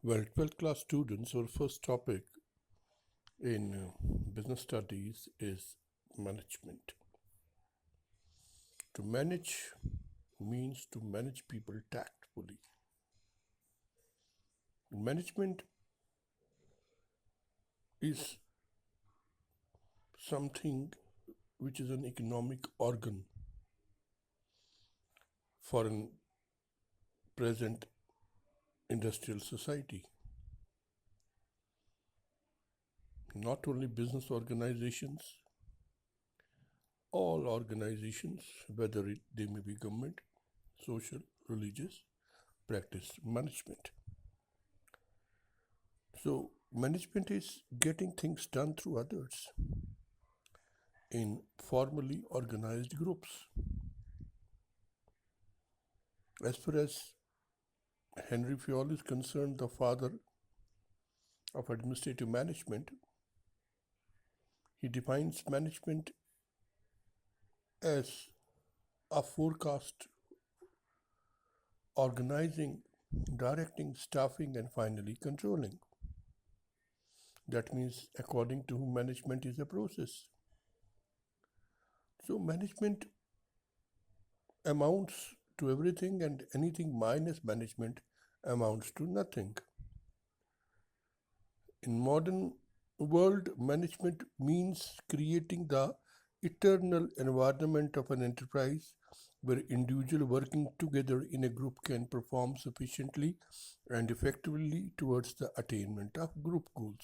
Well, 12th class students, our first topic in business studies is management. To manage means to manage people tactfully. Management is something which is an economic organ for an present industrial society. Not only business organizations, all organizations, whether they may be government, social, religious, practice management. So, management is getting things done through others in formally organized groups. As far as Henry Fayol is concerned, the father of administrative management, he defines management as a forecast, organizing, directing, staffing, and finally controlling. That means, according to whom, management is a process. So, management amounts to everything, and anything minus management amounts to nothing. In modern world, management means creating the eternal environment of an enterprise where individuals working together in a group can perform sufficiently and effectively towards the attainment of group goals.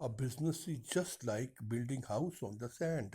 a business is just like building house on the sand।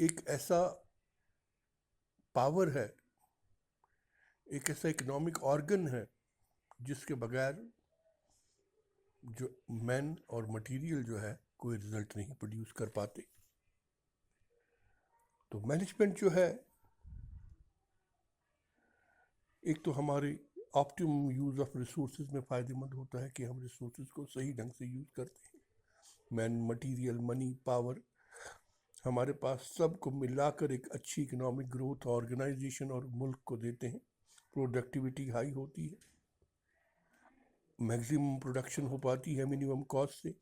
ایک ایسا power ہے، ایک ایسا economic organ ہے جس کے بغیر جو مین اور مٹیریل جو ہے کوئی رزلٹ نہیں پروڈیوس کر پاتے. تو مینجمنٹ جو ہے ایک تو ہمارے آپٹیمم یوز آف ریسورسز میں فائدہ مند ہوتا ہے کہ ہم ریسورسز کو صحیح ڈھنگ سے یوز کرتے ہیں. مین، مٹیریل، منی، پاور، ہمارے پاس سب کو ملا کر ایک اچھی اکنامک گروتھ آرگنائزیشن اور ملک کو دیتے ہیں. پروڈکٹیوٹی ہائی ہوتی ہے، میگزیمم پروڈکشن ہو پاتی ہے منیمم کاسٹ سے،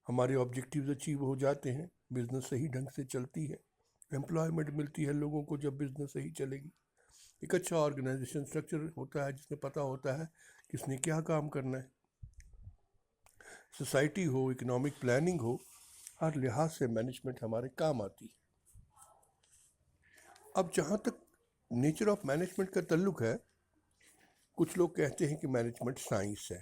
ہمارے آبجیکٹیوز اچیو ہو جاتے ہیں، بزنس صحیح ڈھنگ سے چلتی ہے، امپلائمنٹ ملتی ہے لوگوں کو جب بزنس صحیح چلے گی. ایک اچھا آرگنائزیشن اسٹرکچر ہوتا ہے جس میں پتہ ہوتا ہے کس نے کیا کام کرنا ہے. سوسائٹی ہو، اکنامک پلاننگ ہو، ہر لحاظ سے مینجمنٹ ہمارے کام آتی ہے. اب جہاں تک نیچر آف مینجمنٹ کا تعلق ہے، کچھ لوگ کہتے ہیں کہ مینجمنٹ سائنس ہے،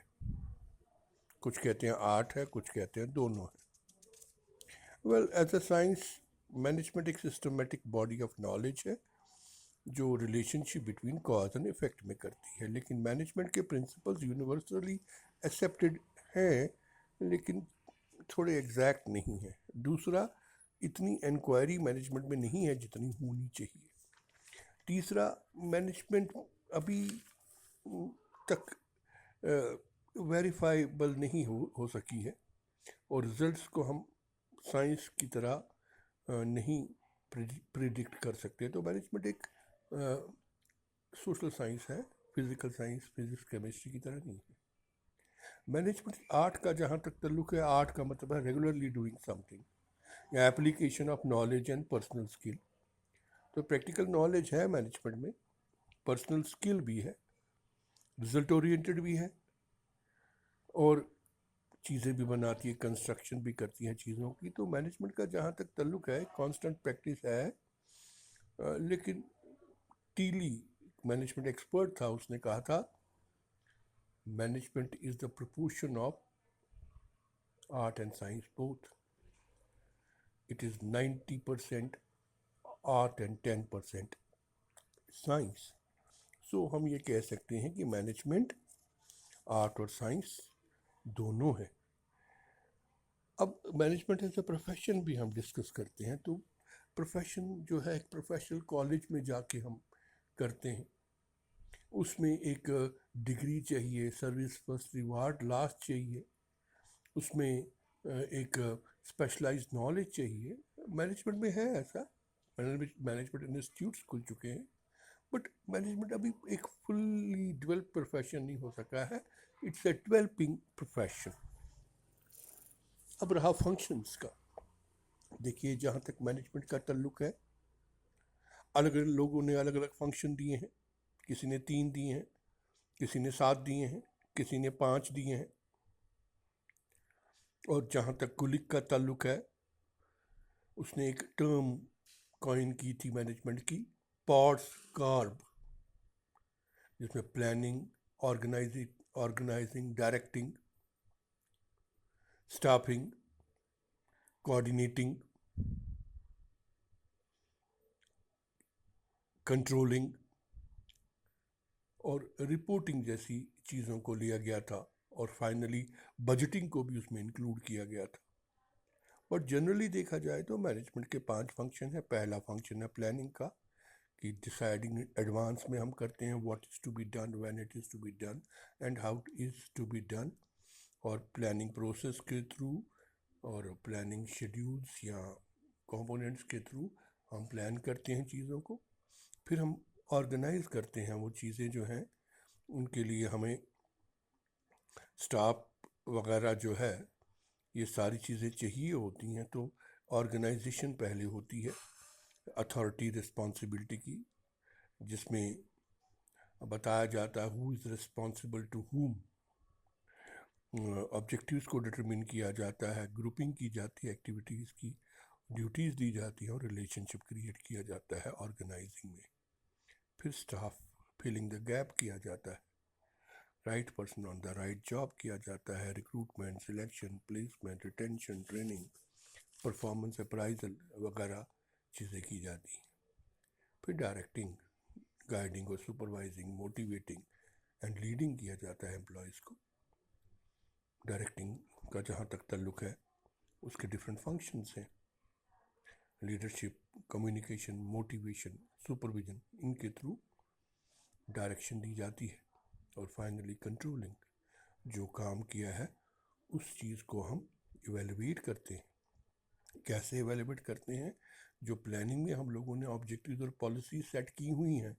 کچھ کہتے ہیں آرٹ ہے، کچھ کہتے ہیں دونوں ہے. Well as a science, management ایک سسٹمیٹک باڈی آف نالج ہے جو relationship between cause and effect میں کرتی ہے. لیکن مینجمنٹ کے پرنسپلز یونیورسلی ایکسیپٹیڈ ہیں لیکن تھوڑے ایگزیکٹ نہیں ہیں. دوسرا، اتنی انکوائری مینجمنٹ میں نہیں ہے جتنی ہونی چاہیے. تیسرا، مینجمنٹ ابھی تک ویریفائیبل نہیں ہو سکی ہے اور رزلٹس کو ہم سائنس کی طرح نہیں پریڈکٹ کر سکتے. تو مینجمنٹ ایک سوشل سائنس ہے، فزیکل سائنس، فزکس، کیمسٹری کی طرح نہیں ہے. مینجمنٹ آرٹ کا جہاں تک تعلق ہے، آرٹ کا مطلب ہے ریگولرلی ڈوئنگ سم تھنگ یا application of knowledge and personal skill. تو پریکٹیکل نالج ہے مینجمنٹ میں، پرسنل اسکل بھی ہے، رزلٹ اورینٹڈ بھی ہے، اور چیزیں بھی بناتی ہے، کنسٹرکشن بھی کرتی ہیں چیزوں کی. تو مینجمنٹ کا جہاں تک تعلق ہے کانسٹنٹ پریکٹس ہے. لیکن ٹیلی مینجمنٹ ایکسپرٹ تھا، اس نے کہا تھا management is the proportion of art and science both. It is 90% art and 10% science. So ہم یہ کہہ سکتے ہیں کہ مینجمنٹ آرٹ اور سائنس دونوں ہے. اب مینجمنٹ ایز اے پروفیشن بھی ہم ڈسکس کرتے ہیں. تو پروفیشن جو ہے ایک پروفیشنل کالج میں جا کے ہم کرتے ہیں، اس میں ایک ڈگری چاہیے، سروس فرسٹ ریوارڈ لاسٹ چاہیے، اس میں ایک اسپیشلائزڈ نالج چاہیے. مینجمنٹ میں ہے ایسا، مینجمنٹ انسٹیٹیوٹس کھل چکے ہیں، بٹ مینجمنٹ ابھی ایک فلی ڈیولپ پروفیشن نہیں ہو سکا ہے. It's a developing profession. اب رہا فنکشنز کا. دیکھیے جہاں تک مینجمنٹ کا تعلق ہے، الگ الگ لوگوں نے الگ الگ فنکشن دیے ہیں. کسی نے 3 دیے ہیں، کسی نے 7 دیے ہیں، کسی نے 5 دیے ہیں. اور جہاں تک کلک کا تعلق ہے، اس نے ایک ٹرم کوائن کی تھی مینجمنٹ کی، پارٹس کارب، جس میں planning, organizing, directing, staffing, coordinating, controlling اور رپورٹنگ جیسی چیزوں کو لیا گیا تھا. اور فائنلی بجٹنگ کو بھی اس میں انکلوڈ کیا گیا تھا. بٹ جنرلی دیکھا جائے تو مینجمنٹ کے 5 فنکشن ہیں. پہلا فنکشن ہے پلاننگ کا، کہ ڈیسائیڈنگ ایڈوانس میں ہم کرتے ہیں what is to be done, when it is to be done and how it is to be done. اور پلاننگ پروسیس کے تھرو اور پلاننگ شیڈیولز یا کمپوننٹس کے تھرو ہم پلان کرتے ہیں چیزوں کو. پھر ہم آرگنائز کرتے ہیں وہ چیزیں جو ہیں، ان کے لیے ہمیں اسٹاف وغیرہ جو ہے یہ ساری چیزیں چاہیے ہوتی ہیں. تو آرگنائزیشن پہلے ہوتی ہے اتھارٹی رسپانسبلٹی کی، جس میں بتایا جاتا ہے who is responsible to whom. Objectives کو ڈٹرمن کیا جاتا ہے، گروپنگ کی جاتی ہے، ایکٹیویٹیز کی ڈیوٹیز دی جاتی ہیں اور ریلیشن شپ کریٹ کیا جاتا ہے آرگنائزنگ میں. پھر اسٹاف فلنگ دا گیپ کیا جاتا ہے، right person on the right job کیا جاتا ہے، recruitment, selection, placement, retention, training, performance appraisal وغیرہ چیزیں کی جاتی ہیں. پھر ڈائریکٹنگ، گائیڈنگ اور سپروائزنگ، موٹیویٹنگ اینڈ لیڈنگ کیا جاتا ہے امپلائیز کو. ڈائریکٹنگ کا جہاں تک تعلق ہے اس کے ڈفرینٹ فنکشنز ہیں. لیڈرشپ، کمیونیکیشن، موٹیویشن، سپرویژن، ان کے تھرو ڈائریکشن دی جاتی ہے. اور فائنلی کنٹرولنگ، جو کام کیا ہے اس چیز کو ہم ایویلویٹ کرتے ہیں. کیسے ایویلویٹ کرتے ہیں؟ جو پلاننگ میں ہم لوگوں نے آبجیکٹیوز اور پالیسی سیٹ کی ہوئی ہیں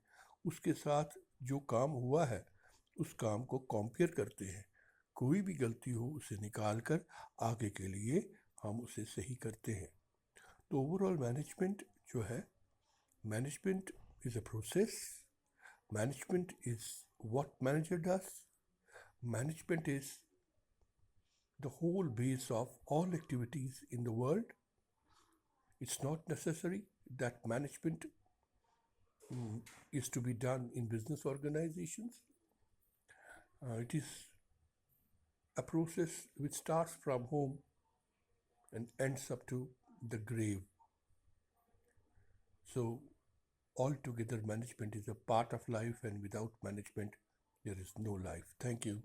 اس کے ساتھ جو کام ہوا ہے اس کام کو کمپیئر کرتے ہیں. کوئی بھی غلطی ہو اسے نکال کر آگے کے لیے ہم اسے صحیح کرتے ہیں. تو اوور آل مینجمنٹ جو ہے، management is a process. Management is what manager does. Management is the whole base of all activities in the world. It's not necessary that management is to be done in business organizations. It is a process which starts from home and ends up to the grave. So altogether management is a part of life, and without management there is no life. Thank you.